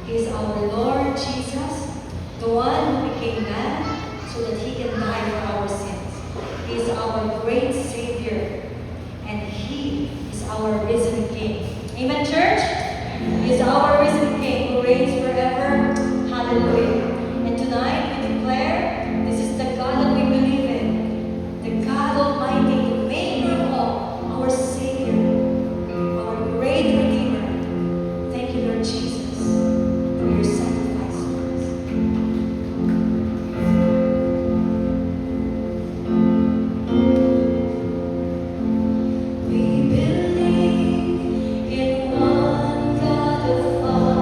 He is our Lord Jesus, the one who became man so that He can die for our sins. He is our great Savior, and He is our risen King. Amen, church? He is our risen King who reigns forever. Hallelujah. And tonight we declare this is the God that we believe in, the God Almighty, the Maker of all, our Savior, our great Redeemer. Thank you, Lord Jesus, for your sacrifice for us. We believe in one God the Father.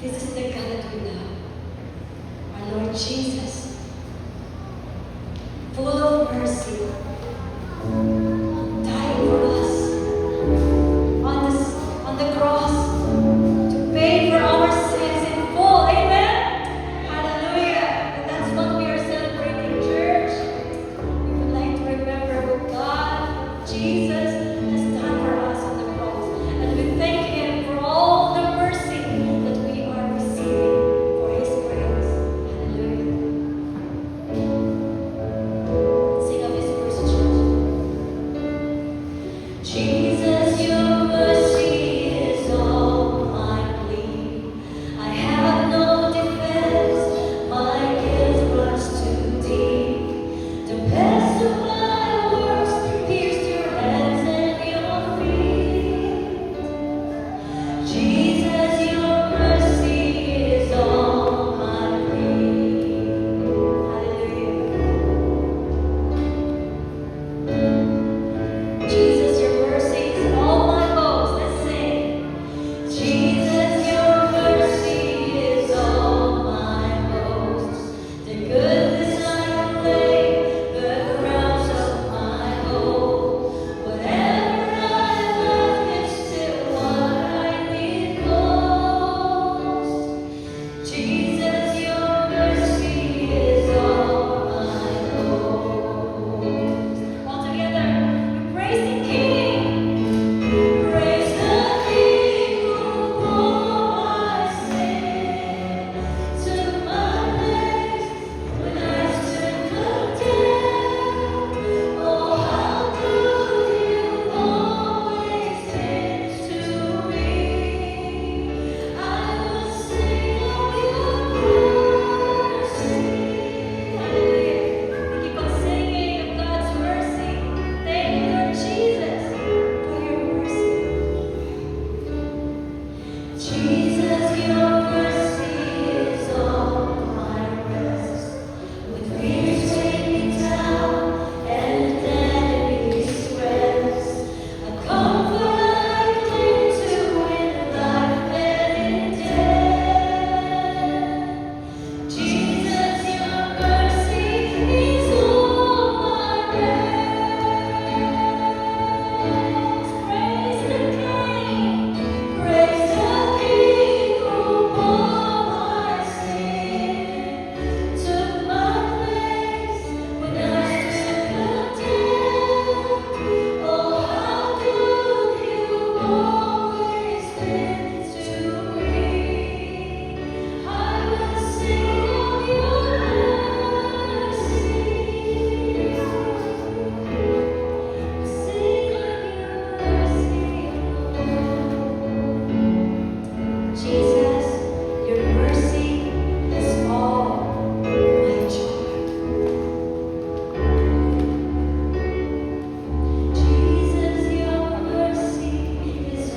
This is the God that we love. Our Lord Jesus, full of mercy, died for us on the cross to pay for our sins in full. Amen. Hallelujah. And that's what we are celebrating, church. We would like to remember what God, Jesus, has done for us on the cross. And we thank Him for all the mercy that we are receiving for His grace. Hallelujah. Sing of His mercy, church. Jesus, your mercy is all my plea. I have no defense, my guilt runs too deep. The best of my works pierced your hands and your feet. Jesus, your mercy is all my plea. Hallelujah. Jesus, your mercy is all my boast. Let's sing. Jesus, your mercy is all my boast. The goodness I proclaim, the crowns of my hope. Whatever I love is still what I need most. Jesus, your mercy is all my boast. All together, we praise the King. Praise the King who bore my sin, took my place when I stood condemned. Oh, how good you've always been to me. I will sing of your mercy. Hallelujah. We keep on singing of God's mercy. Thank you, Lord Jesus, for your mercy. Jesus, your mercy is all my rest. When fears weigh me down and enemies rest, a comfort I cling to in life and in death. Jesus, your mercy is all my rest. Praise the King, praise the King who bore my sin, took my place when I stood condemned. Oh, how good you've always been to me. I will sing of your mercy. Sing of your mercy. Jesus, your mercy is all my joy. Jesus, your mercy is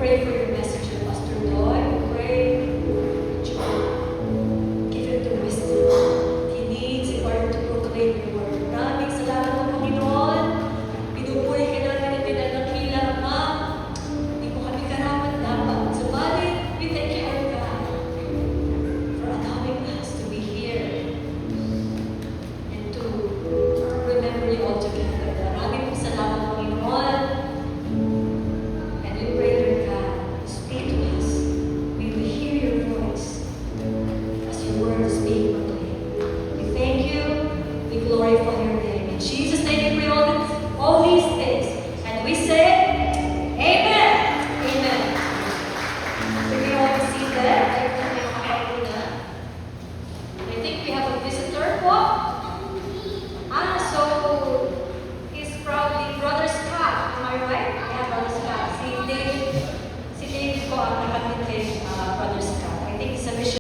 pray for your messenger, Pastor Lloyd. We pray that you will give him the wisdom he needs in order to proclaim your word. Maraming salamat po, Panginoon. Pinupuri ka namin at pinanakila, Ama. Hindi mo kami karapat-dapat. Subalit, we thank you, Lord God, for allowing us to be here and to remember you all together. Maraming pong salamat, Panginoon. And we pray, Lord God, speak to us. We will hear your voice as your word is being proclaimed. We thank you. We glorify your name. In Jesus' name we pray all these things. And we say, Amen. Amen. So we all see that. I think we have a visitor po. So he's probably Brother Scott. Am I right? Yeah, Brother Scott. Si David po ang nakapit